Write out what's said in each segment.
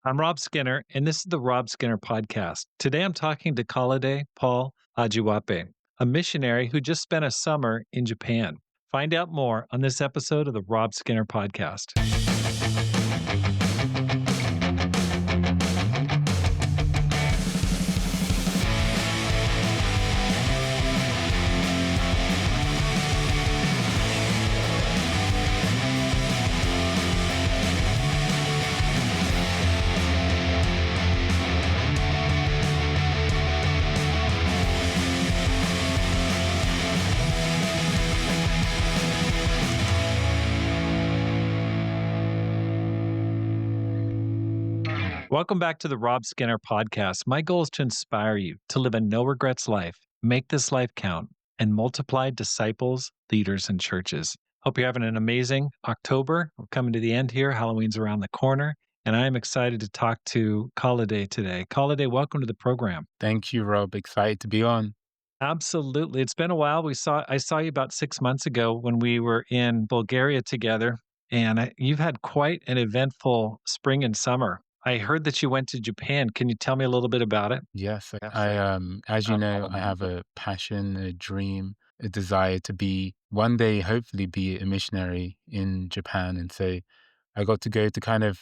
I'm Rob Skinner, and this is the Rob Skinner Podcast. Today I'm talking to Kolade Paul-Awajupe, a missionary who just spent a summer in Japan. Find out more on this episode of the Rob Skinner Podcast. Welcome back to the Rob Skinner Podcast. My goal is to inspire you to live a no regrets life, make this life count, and multiply disciples, leaders, and churches. Hope you're having an amazing October. We're coming to the end here. Halloween's around the corner, and I am excited to talk to Kolade today. Kolade, welcome to the program. Thank you, Rob. Excited to be on. Absolutely. It's been a while. I saw you about 6 months ago when we were in Bulgaria together, and you've had quite an eventful spring and summer. I heard that you went to Japan. Can you tell me a little bit about it? Yes, Yes, as you know, I have a passion, a dream, a desire to be one day, hopefully, be a missionary in Japan. And so I got to go to kind of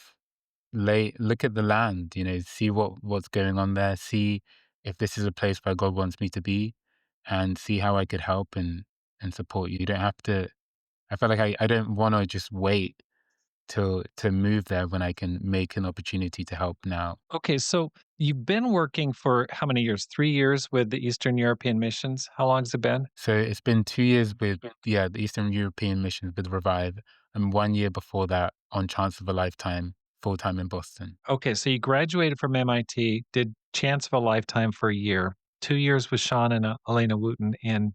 look at the land, see what's going on there, see if this is a place where God wants me to be, and see how I could help and support you. You don't have to. I feel like I don't want to just wait to move there when I can make an opportunity to help now. Okay, so you've been working for how many years? 3 years with the Eastern European missions. How long has it been? So it's been 2 years with, the Eastern European mission with Revive, and 1 year before that on Chance of a Lifetime, full time in Boston. Okay, so you graduated from MIT, did Chance of a Lifetime for a year, 2 years with Sean and Elena Wooten in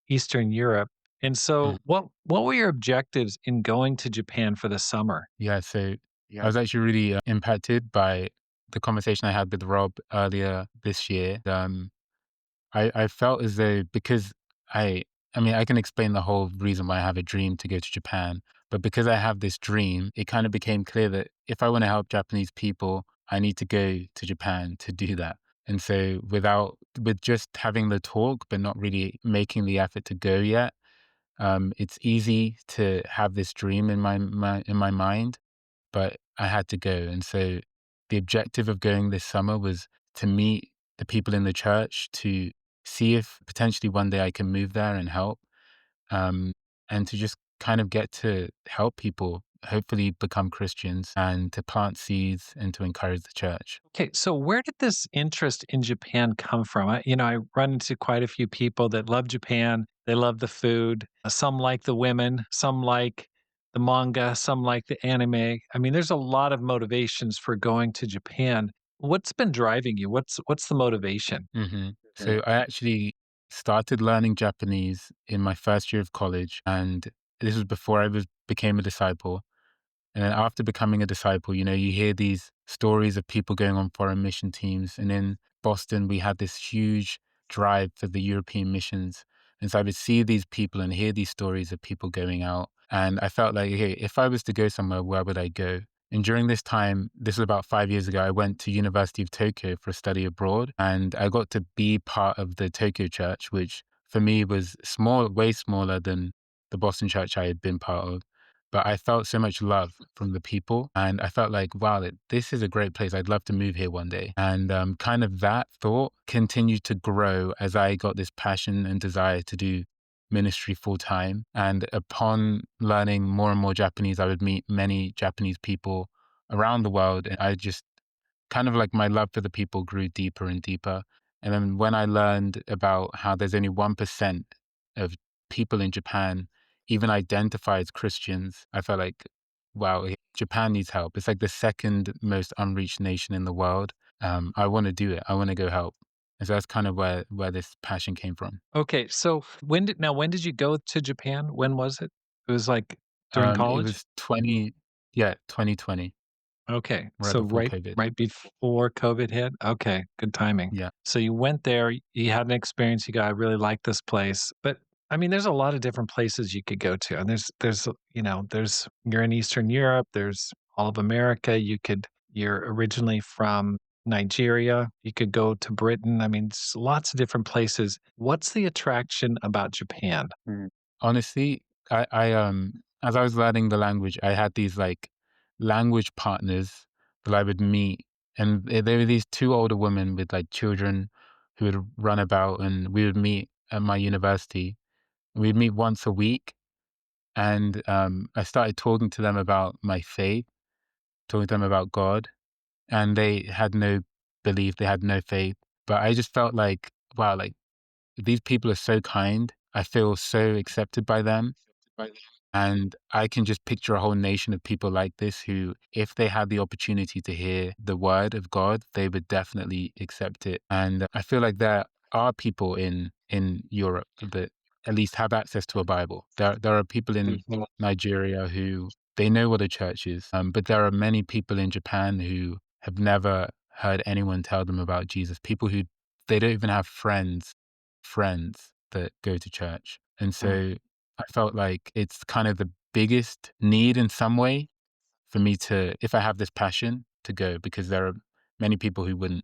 Eastern Europe. And Mm. so, what were your objectives in going to Japan for the summer? Yeah, so I was actually really impacted by the conversation I had with Rob earlier this year. I felt as though because I, I mean, I can explain the whole reason why I have a dream to go to Japan, but because I have this dream, it kind of became clear that if I want to help Japanese people, I need to go to Japan to do that. And so with just having the talk, but not really making the effort to go yet, it's easy to have this dream in my mind, but I had to go. And so the objective of going this summer was to meet the people in the church, to see if potentially one day I can move there and help, um, and to just kind of get to help people, hopefully become Christians, and to plant seeds and to encourage the church. Okay, so where did this interest in Japan come from? I run into quite a few people that love Japan. They love the food. Some like the women, some like the manga, some like the anime. I mean, there's a lot of motivations for going to Japan. What's been driving you? What's the motivation? So I actually started learning Japanese in my first year of college, and this was before became a disciple. And then after becoming a disciple, you hear these stories of people going on foreign mission teams. And in Boston, we had this huge drive for the European missions. And so I would see these people and hear these stories of people going out. And I felt like, okay, if I was to go somewhere, where would I go? And during this time, this was about 5 years ago, I went to University of Tokyo for a study abroad. And I got to be part of the Tokyo church, which for me was small, way smaller than the Boston church I had been part of. But I felt so much love from the people, and I felt like, wow, this is a great place. I'd love to move here one day. And kind of that thought continued to grow as I got this passion and desire to do ministry full time. And upon learning more and more Japanese, I would meet many Japanese people around the world. And I just kind of like my love for the people grew deeper and deeper. And then when I learned about how there's only 1% of people in Japan even identify as Christians, I felt like, wow, Japan needs help. It's like the second most unreached nation in the world. I want to do it. I want to go help. And so that's kind of where this passion came from. Okay, so when did you go to Japan? When was it? It was like during It college? was 2020, Okay. right So before COVID. right before COVID hit? Okay, good timing. Yeah. So you went there, you had an experience, you go, "I really like this place." But, I mean, there's a lot of different places you could go to, and there's you're in Eastern Europe, there's all of America, You're originally from Nigeria. You could go to Britain. I mean, lots of different places. What's the attraction about Japan? Honestly, as I was learning the language, I had these like language partners that I would meet, and there were these two older women with like children who would run about, and we would meet at my university. We'd meet once a week, and I started talking to them about my faith, talking to them about God, and they had no belief, they had no faith, but I just felt like, wow, like these people are so kind. I feel so accepted by them. And I can just picture a whole nation of people like this who, if they had the opportunity to hear the word of God, they would definitely accept it. And I feel like there are people in Europe that at least have access to a Bible. There are people in Nigeria who they know what a church is, but there are many people in Japan who have never heard anyone tell them about Jesus. People who they don't even have friends that go to church, and so I felt like it's kind of the biggest need in some way for me to, if I have this passion, to go because there are many people who wouldn't.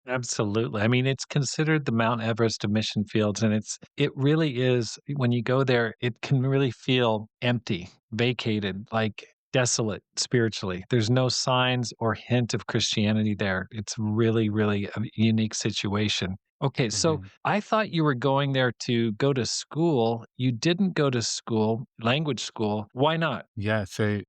Absolutely. I mean, it's considered the Mount Everest of mission fields, and it really is when you go there, it can really feel empty, vacated, like desolate spiritually. There's no signs or hint of Christianity there. It's really, really a unique situation. Okay, so Mhm. I thought you were going there to go to school. You didn't go to school, language school. Why not? Yeah, so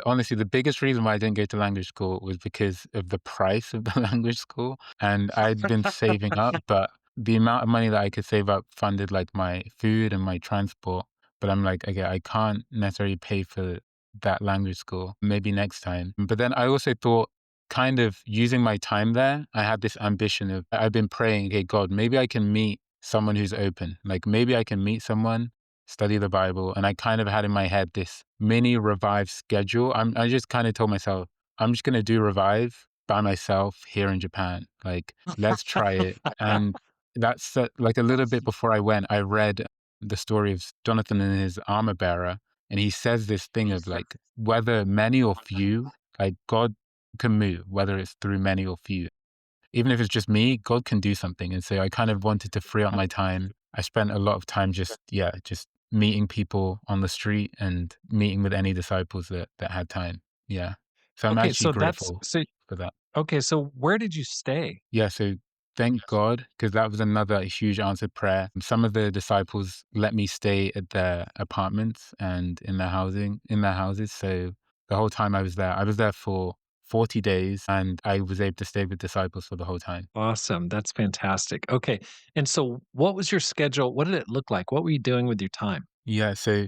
honestly, the biggest reason why I didn't go to language school was because of the price of the language school. And I'd been saving up, but the amount of money that I could save up funded like my food and my transport. But I'm like, okay, I can't necessarily pay for that language school. Maybe next time. But then I also thought, kind of using my time there, I had this ambition of, I've been praying, okay, God, maybe I can meet someone who's open. Like maybe I can meet someone, study the Bible. And I kind of had in my head this mini Revive schedule. I just kind of told myself, I'm just going to do Revive by myself here in Japan. Like, let's try it. And that's like a little bit before I went, I read the story of Jonathan and his armor bearer. And he says this thing of like, whether many or few, like God can move, whether it's through many or few. Even if it's just me, God can do something. And so I kind of wanted to free up my time. I spent a lot of time just, yeah, just meeting people on the street and meeting with any disciples that had time. Yeah. So I'm Okay, actually so that's grateful so for that. okay, so where did you stay? Yeah. So thank God, because that was another huge answered prayer. Some of the disciples let me stay at their apartments and in their houses. So the whole time I was there for 40 days and I was able to stay with disciples for the whole time. Awesome. That's fantastic. Okay. And so what was your schedule? What did it look like? What were you doing with your time? Yeah. So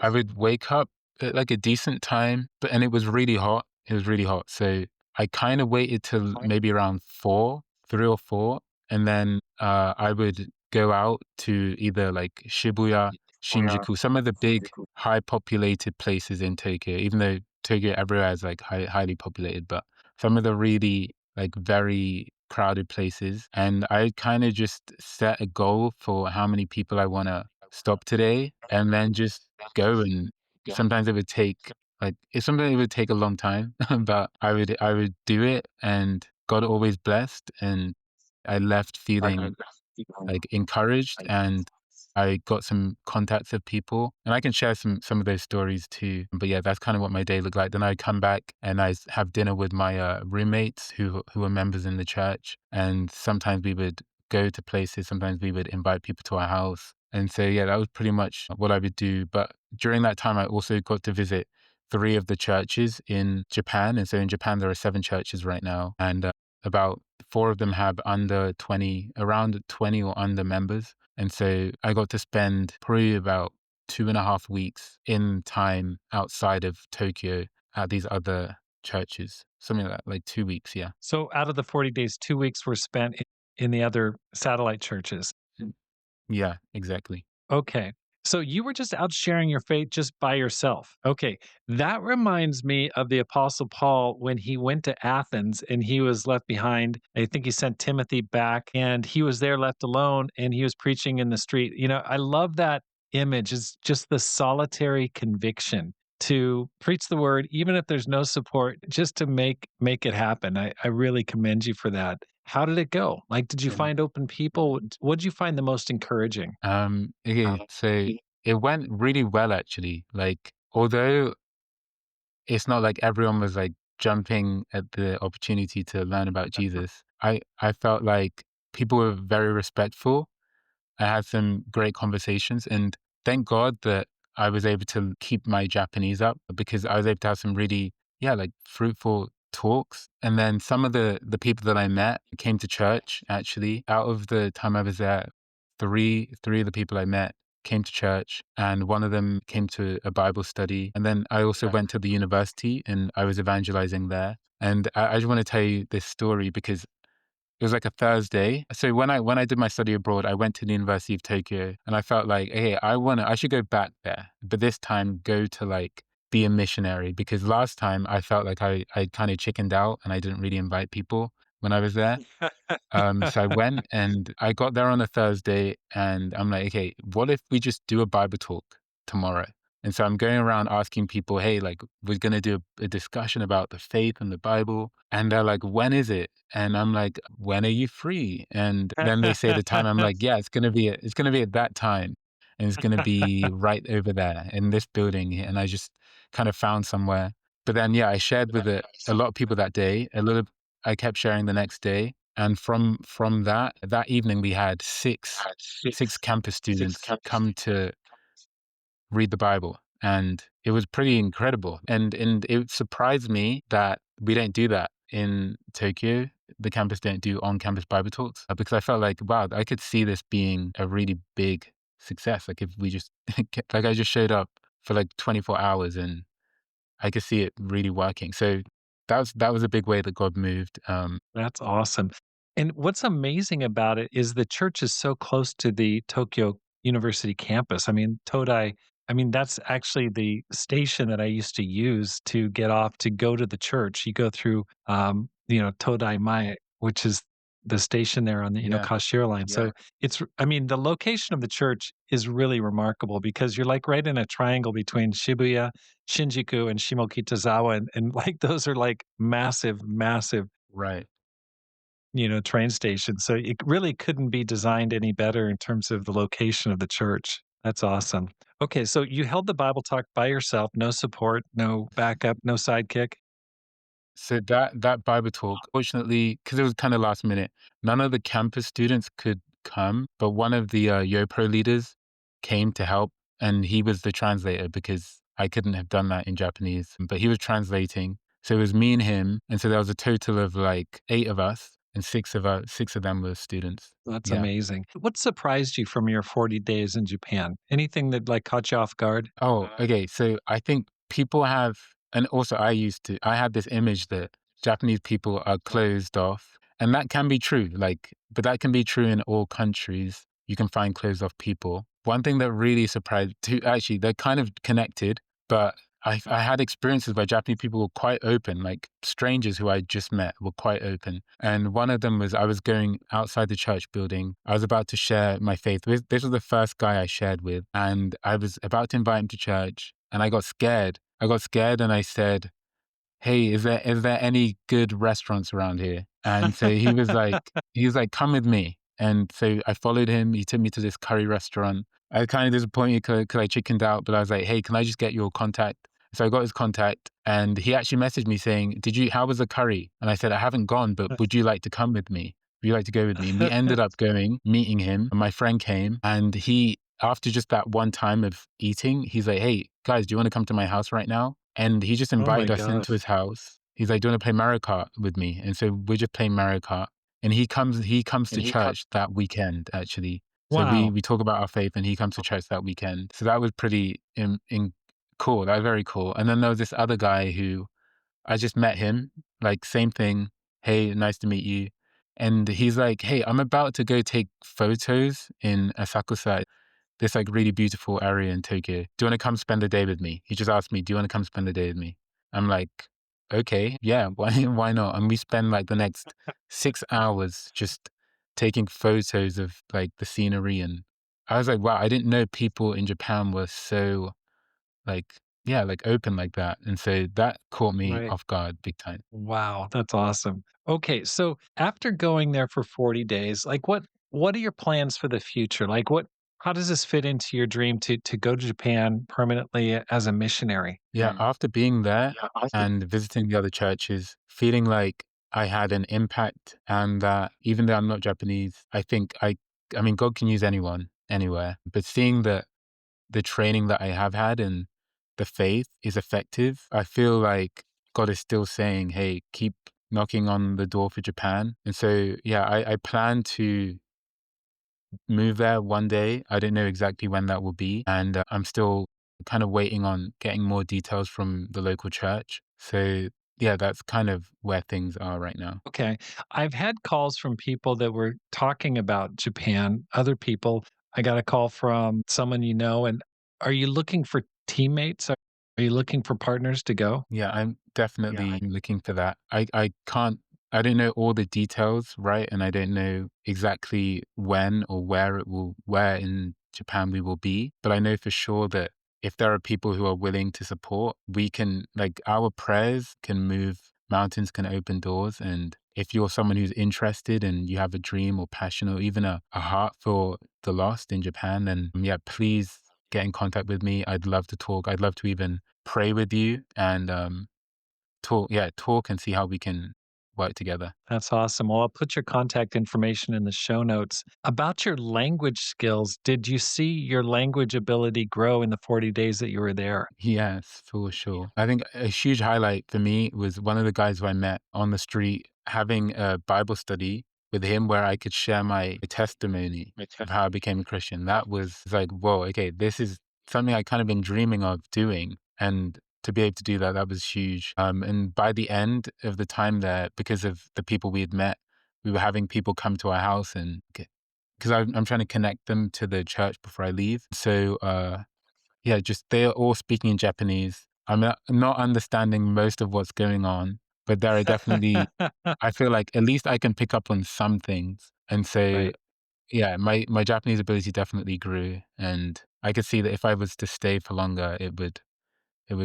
I would wake up at like a decent time, but and it was really hot. It was really hot. So I kind of waited till maybe around 4, 3 or 4, and then I would go out to either like Shibuya, Shinjuku, some of the big high populated places in Tokyo, even though Tokyo everywhere is like highly populated, but some of the really like very crowded places. And I kind of just set a goal for how many people I want to stop today and then just go. And sometimes it would take like it's something it would take a long time, but I would do it and God always blessed and I left feeling like encouraged and I got some contacts of people and I can share some of those stories too. But yeah, that's kind of what my day looked like. Then I come back and have dinner with my roommates who were members in the church. And sometimes we would go to places, sometimes we would invite people to our house. And so yeah, that was pretty much what I would do. But during that time I also got to visit 3 of the churches in Japan. And so in Japan there are 7 churches right now. And about 4 of them have around 20 or under members. And so I got to spend probably about 2.5 weeks in time outside of Tokyo at these other churches, something like that, like 2 weeks. Yeah. So out of the 40 days, 2 weeks were spent in the other satellite churches. Yeah, exactly. Okay. So you were just out sharing your faith just by yourself. Okay. That reminds me of the Apostle Paul when he went to Athens and he was left behind. I think he sent Timothy back and he was there left alone and he was preaching in the street. I love that image. It's just the solitary conviction. to preach the word, even if there's no support, just to make it happen. I really commend you for that. How did it go? Like, did you And find open people? What did you find the most encouraging? okay, so it went really well actually. Like, although it's not like everyone was like jumping at the opportunity to learn about Jesus, I felt like people were very respectful. I had some great conversations, and thank God that I was able to keep my Japanese up because I was able to have some really, yeah, like fruitful talks. And then some of the people that I met came to church actually. Out of the time I was there, three of the people I met came to church, and one of them came to a Bible study. And then I also went to the university and I was evangelizing there. And I just want to tell you this story because it was like a Thursday. So when I did my study abroad, I went to the University of Tokyo and I felt like, hey, I should go back there, but this time go to like be a missionary because last time I felt like I kind of chickened out and I didn't really invite people when I was there. So I went and I got there on a Thursday and I'm like, okay, what if we just do a Bible talk tomorrow? And so I'm going around asking people, hey, like, we're going to do a discussion about the faith and the Bible. And they're like, when is it? And I'm like, when are you free? And then they say the time. I'm like, yeah, it's going to be at that time. And it's going to be right over there in this building. And I just kind of found somewhere. But then, yeah, I shared with a lot of people that day. I kept sharing the next day. And from that evening, we had six campus students come to read the Bible, and it was pretty incredible. And it surprised me that we don't do that in Tokyo. The campus don't do on-campus Bible talks because I felt like, wow, I could see this being a really big success. Like if we just like I just showed up for like 24 hours and I could see it really working. So that was a big way that God moved. That's awesome. And what's amazing about it is the church is so close to the Tokyo University campus. I mean, Todai, I mean, that's actually the station that I used to use to get off to go to the church. You go through, Todai Mae, which is the station there on the, Yeah, Kashira line. So I mean, the location of the church is really remarkable because you're like right in a triangle between Shibuya, Shinjuku, and Shimokitazawa. And like those are like massive, massive right. train station. So it really couldn't be designed any better in terms of the location of the church. That's awesome. Okay, so you held the Bible talk by yourself, no support, no backup, no sidekick. So that Bible talk, fortunately, because it was kind of last minute, none of the campus students could come, but one of the YoPro leaders came to help, and he was the translator because I couldn't have done that in Japanese, but he was translating. So it was me and him, and so there was a total of like eight of us, and six of them were students. That's Yeah. amazing. What surprised you from your 40 days in Japan? Anything that like caught you off guard? Oh, okay. So I think people have, and also I had this image that Japanese people are closed off, and that can be true. Like, but that can be true in all countries. You can find closed off people. One thing that really surprised, actually, they're kind of connected, but I had experiences where Japanese people were quite open, like strangers who I just met were quite open. And one of them was I was going outside the church building. I was about to share my faith. This was the first guy I shared with, and I was about to invite him to church, and I got scared. I got scared, and I said, hey, is there any good restaurants around here? And so he was like, come with me. And so I followed him. He took me to this curry restaurant. I was kind of disappointed because I chickened out, but I was like, hey, can I just get your contact? So I got his contact and he actually messaged me saying, how was the curry? And I said, I haven't gone, but would you like to come with me? Would you like to go with me? And we ended up going, meeting him. And my friend came and after just that one time of eating, he's like, hey, guys, do you want to come to my house right now? And he just Oh my invited us into gosh. his house. He's like, do you want to play Mario Kart with me? And so we're just playing Mario Kart. And he comes to church that weekend, actually. So Wow. we talk about our faith and he comes to church that weekend. So that was pretty cool. That was very cool. And then there was this other guy who I just met him, like same thing. Hey, nice to meet you. And he's like, hey, I'm about to go take photos in Asakusa, this like really beautiful area in Tokyo. Do you want to come spend the day with me? He just asked me, do you want to come spend the day with me? I'm like, okay, yeah, why not? And we spend like the next 6 hours just taking photos of like the scenery. And I was like, wow, I didn't know people in Japan were so like yeah, like open like that. And so that caught me Right. off guard big time. Wow, that's awesome. Okay, so after going there for 40 days, like what are your plans for the future? Like what how does this fit into your dream to go to Japan permanently as a missionary? Yeah, after being there Yeah, awesome. and visiting the other churches, feeling like I had an impact and that even though I'm not Japanese, I mean, God can use anyone, anywhere, but seeing that the training that I have had and the faith is effective, I feel like God is still saying, hey, keep knocking on the door for Japan. And so, yeah, I plan to move there one day. I don't know exactly when that will be. And I'm still kind of waiting on getting more details from the local church. So, yeah, that's kind of where things are right now. Okay. I've had calls from people that were talking about Japan, other people. I got a call from someone you know, and are you looking for teammates? Are you looking for partners to go? Yeah, I'm Yeah. definitely looking for that. I don't know all the details, right? And I don't know exactly when or where in Japan we will be. But I know for sure that if there are people who are willing to support, we can, like, our prayers can move mountains, can open doors. And if you're someone who's interested and you have a dream or passion or even a heart for the lost in Japan, then yeah, please get in contact with me. I'd love to talk. I'd love to even pray with you and talk and see how we can work together. That's awesome. Well, I'll put your contact information in the show notes. About your language skills, did you see your language ability grow in the 40 days that you were there? Yes, for sure. I think a huge highlight for me was one of the guys who I met on the street having a Bible study with him where I could share my testimony of how I became a Christian. That was like, whoa, okay, this is something I kind of been dreaming of doing. And to be able to do that, that was huge. And by the end of the time there, because of the people we had met, we were having people come to our house and because I'm trying to connect them to the church before I leave. So, yeah, just they're all speaking in Japanese. I'm not understanding most of what's going on, but there are definitely I feel like at least I can pick up on some things. And so, Right. yeah, my Japanese ability definitely grew, and I could see that if I was to stay for longer, it would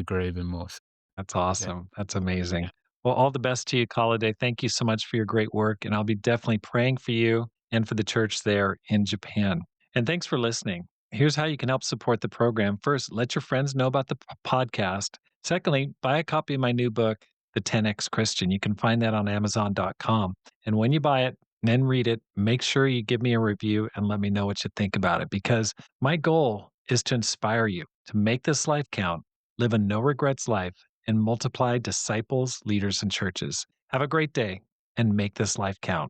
grow even more. So, That's yeah. awesome. That's amazing. Well, all the best to you, Kolade. Thank you so much for your great work. And I'll be definitely praying for you and for the church there in Japan. And thanks for listening. Here's how you can help support the program. First, let your friends know about the podcast. Secondly, buy a copy of my new book, The 10X Christian. You can find that on Amazon.com. And when you buy it and read it, make sure you give me a review and let me know what you think about it because my goal is to inspire you to make this life count, live a no regrets life and multiply disciples, leaders, and churches. Have a great day and make this life count.